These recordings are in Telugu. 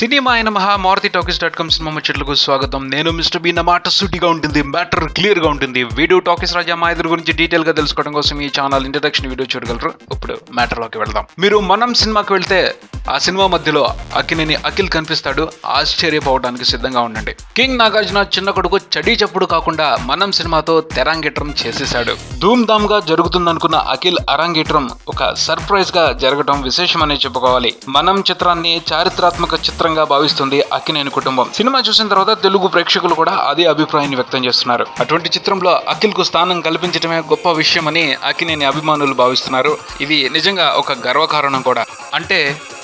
సినిమా అయిన మారుతి టాకీస్.com సినిమా ముచ్చట్లకు స్వాగతం. నేను మిస్టర్ బి. నా మాట సూటిగా ఉంటుంది, మ్యాటర్ క్లియర్ గా ఉంటుంది. వీడియో టాకీస్ రాజా మా ఇద్దరు గురించి డీటెయిల్ గా తెలుసుకోవడం కోసం ఈ ఛానల్ ఇంట్రడక్షన్ వీడియో చూడగలరు. ఇప్పుడు మ్యాటర్ లోకి వెళ్దాం. మీరు మనం సినిమాకి వెళ్తే ఆ సినిమా మధ్యలో అక్కినేని అఖిల్ కనిపిస్తాడు. ఆశ్చర్యపోవడానికి సిద్ధంగా ఉండండి. కింగ్ నాగార్జున చిన్న కొడుకు చడీ చప్పుడు కాకుండా మనం సినిమాతో తెరంగేట్రం చేసేశాడు. ధూమ్ ధామ్ గా జరుగుతుందనుకున్న అఖిల్ అరంగేట్రం ఒక సర్ప్రైజ్ గా జరగడం విశేషమని చెప్పుకోవాలి. మనం చిత్రాన్ని చారిత్రాత్మక చిత్రంగా భావిస్తుంది అక్కినేని కుటుంబం. సినిమా చూసిన తర్వాత తెలుగు ప్రేక్షకులు కూడా అదే అభిప్రాయాన్ని వ్యక్తం చేస్తున్నారు. అటువంటి చిత్రంలో అఖిల్ కు స్థానం కల్పించడమే గొప్ప విషయమని అక్కినేని అభిమానులు భావిస్తున్నారు. ఇది నిజంగా ఒక గర్వకారణం కూడా. అంటే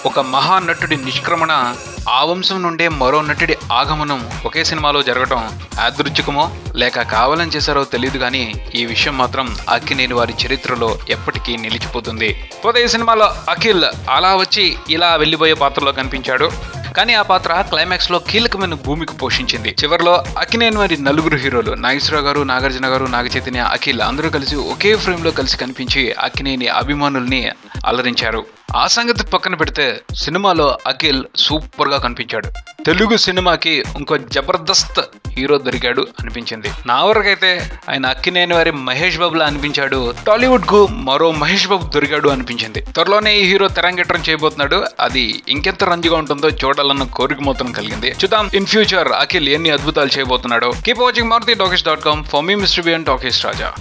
ఒక మహానటుడి నిష్క్రమణ, ఆ వంశం నుండే మరో నటుడి ఆగమనం ఒకే సినిమాలో జరగటం యాదృచ్ఛికమో లేక కావాలని చేశారో తెలియదు కానీ ఈ విషయం మాత్రం అక్కినేని వారి చరిత్రలో ఎప్పటికీ నిలిచిపోతుంది. పోతే ఈ సినిమాలో అఖిల్ అలా వచ్చి ఇలా వెళ్లిపోయే పాత్రలో కనిపించాడు. కానీ ఆ పాత్ర క్లైమాక్స్ లో కీలకమైన భూమిక పోషించింది. చివరిలో అక్కినేని వారి నలుగురు హీరోలు నాగేశ్వరరావు గారు, నాగార్జున గారు, నాగచైతన్య, అఖిల్ అందరూ కలిసి ఒకే ఫ్రేమ్ లో కలిసి కనిపించి అక్కినేని అభిమానుల్ని అలరించారు. ఆ సంగతి పక్కన పెడితే సినిమాలో అఖిల్ సూపర్ గా కనిపించాడు. తెలుగు సినిమాకి ఇంకో జబర్దస్త్ హీరో దొరికాడు అనిపించింది. నా వరకైతే ఆయన అక్కినేని వారి మహేష్ బాబులా అనిపించాడు. టాలీవుడ్ కు మరో మహేష్ బాబు దొరికాడు అనిపించింది. త్వరలోనే ఈ హీరో తెరంగేట్రం చేయబోతున్నాడు. అది ఇంకెంత రంజుగా ఉంటుందో చూడాలన్న కోరిక మొత్తం కలిగింది. చూద్దాం ఇన్ ఫ్యూచర్ అఖిల్ ఎన్ని అద్భుతాలు చేయబోతున్నాడో. Keep watching Maruti Talkies. For మీ mister B and Talkies Raja.